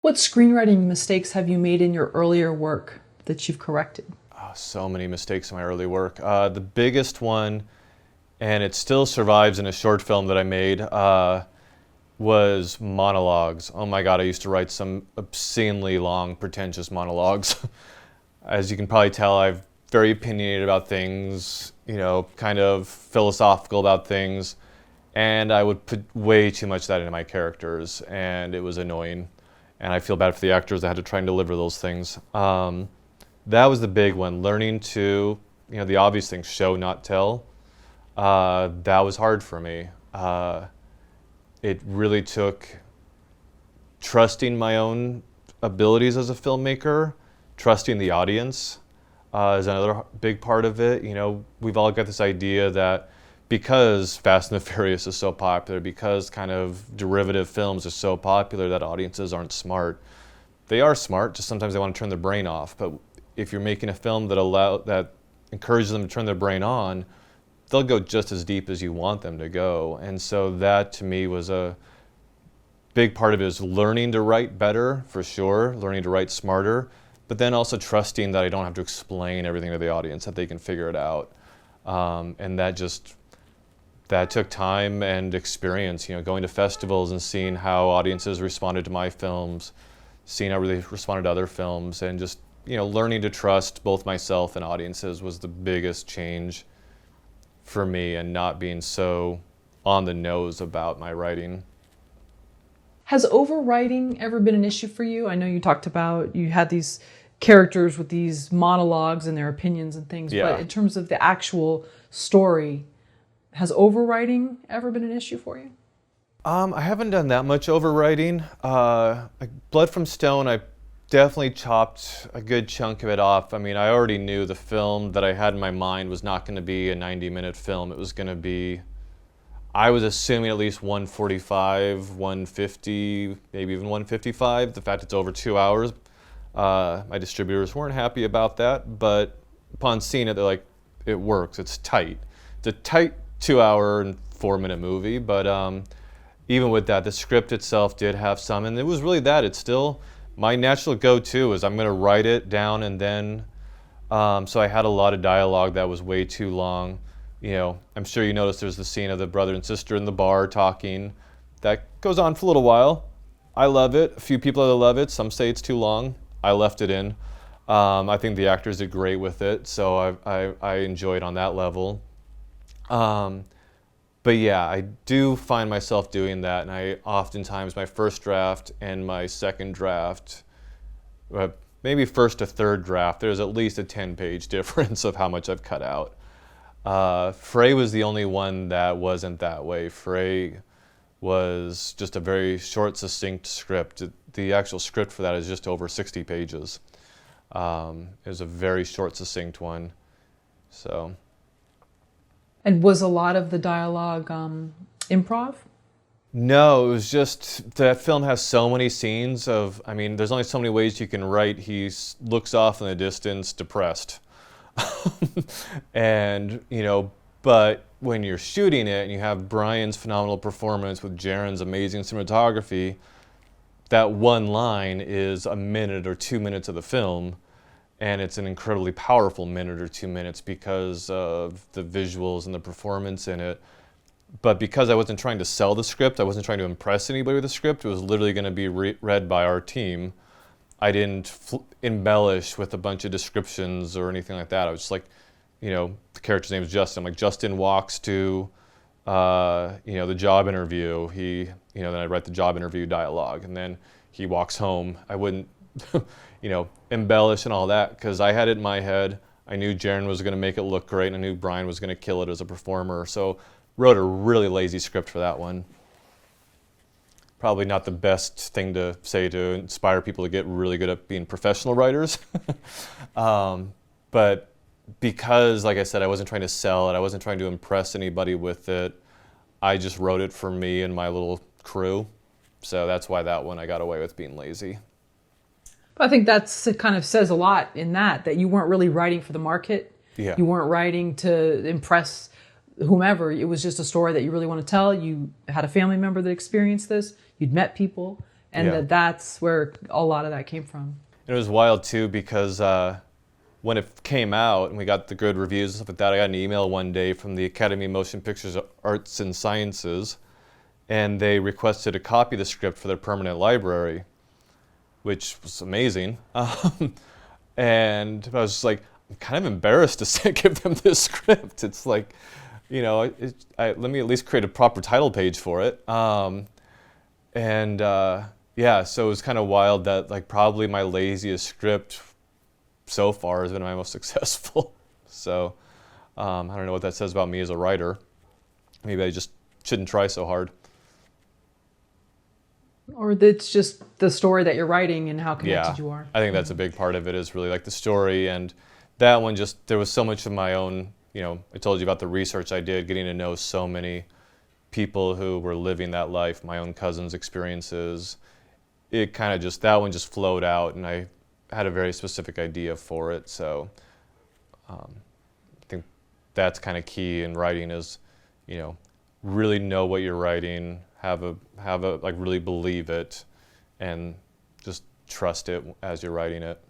What screenwriting mistakes have you made in your earlier work that you've corrected? Oh, so many mistakes in my early work. The biggest one, and it still survives in a short film that I made, was monologues. Oh my God, I used to write some obscenely long, pretentious monologues. As you can probably tell, I'm very opinionated about things, kind of philosophical about things, and I would put way too much of that into my characters, and it was annoying. And I feel bad for the actors that had to try and deliver those things. That was the big one, learning to, the obvious thing, show, not tell. That was hard for me. It really took trusting my own abilities as a filmmaker, trusting the audience is another big part of it. We've all got this idea that because Fast and the Furious is so popular, because kind of derivative films are so popular, that audiences aren't smart. They are smart, just sometimes they want to turn their brain off. But if you're making a film that encourages them to turn their brain on, they'll go just as deep as you want them to go. And so that, to me, was a big part of it, is learning to write better, for sure, learning to write smarter, but then also trusting that I don't have to explain everything to the audience, that they can figure it out. And that took time and experience, going to festivals and seeing how audiences responded to my films, seeing how they responded to other films, and just, learning to trust both myself and audiences was the biggest change for me, and not being so on the nose about my writing. Has overwriting ever been an issue for you? I know you talked about you had these characters with these monologues and their opinions and things, Yeah. but in terms of the actual story, has overwriting ever been an issue for you? I haven't done that much overwriting. Blood from Stone, I definitely chopped a good chunk of it off. I mean, I already knew the film that I had in my mind was not going to be a 90-minute film. It was going to be, I was assuming, at least 145, 150, maybe even 155. The fact it's over 2 hours, my distributors weren't happy about that, but upon seeing it, they're like, it works, it's tight. It's a tight 2 hour and 4 minute movie, but even with that, the script itself did have some, and it was really that. It's still my natural go-to is I'm going to write it down, and then so I had a lot of dialogue that was way too long. I'm sure you noticed there's the scene of the brother and sister in the bar talking. That goes on for a little while. I love it. A few people that love it. Some say it's too long. I left it in. I think the actors did great with it, so I enjoy it on that level. But yeah, I do find myself doing that, and I oftentimes, my first draft and my second draft, maybe first to third draft, there's at least a 10-page difference of how much I've cut out. Frey was the only one that wasn't that way. Frey was just a very short, succinct script. The actual script for that is just over 60 pages. It was a very short, succinct one. So. And was a lot of the dialogue improv? No, it was just that film has so many scenes of, there's only so many ways you can write. He looks off in the distance, depressed. And, but when you're shooting it and you have Brian's phenomenal performance with Jaren's amazing cinematography, that one line is a minute or 2 minutes of the film. And it's an incredibly powerful minute or 2 minutes because of the visuals and the performance in it. But because I wasn't trying to sell the script, I wasn't trying to impress anybody with the script, it was literally going to be read by our team. I didn't embellish with a bunch of descriptions or anything like that. I was just like, the character's name is Justin. I'm like, Justin walks to, the job interview. Then I'd write the job interview dialogue, and then he walks home. I wouldn't, embellish and all that, because I had it in my head. I knew Jaren was going to make it look great, and I knew Brian was going to kill it as a performer. So wrote a really lazy script for that one. Probably not the best thing to say to inspire people to get really good at being professional writers. But because, like I said, I wasn't trying to sell it, I wasn't trying to impress anybody with it, I just wrote it for me and my little crew. So that's why that one I got away with being lazy. I think it kind of says a lot in that you weren't really writing for the market. Yeah. You weren't writing to impress whomever. It was just a story that you really want to tell. You had a family member that experienced this. You'd met people, and Yeah. that's where a lot of that came from. It was wild too because when it came out and we got the good reviews and stuff like that, I got an email one day from the Academy of Motion Pictures Arts and Sciences, and they requested a copy of the script for their permanent library, which was amazing. And I was just like, I'm kind of embarrassed to give them this script. It's like, you know, let me at least create a proper title page for it. Yeah, so it was kind of wild that like probably my laziest script so far has been my most successful. So I don't know what that says about me as a writer. Maybe I just shouldn't try so hard. Or it's just the story that you're writing and how connected you are. I think that's a big part of it, is really like the story. And that one, just there was so much of my own, you know, I told you about the research I did, getting to know so many people who were living that life, my own cousins' experiences. It kind of just, that one just flowed out, and I had a very specific idea for it. So I think that's kind of key in writing, is, you know, really know what you're writing, have a like really believe it, and just trust it as you're writing it.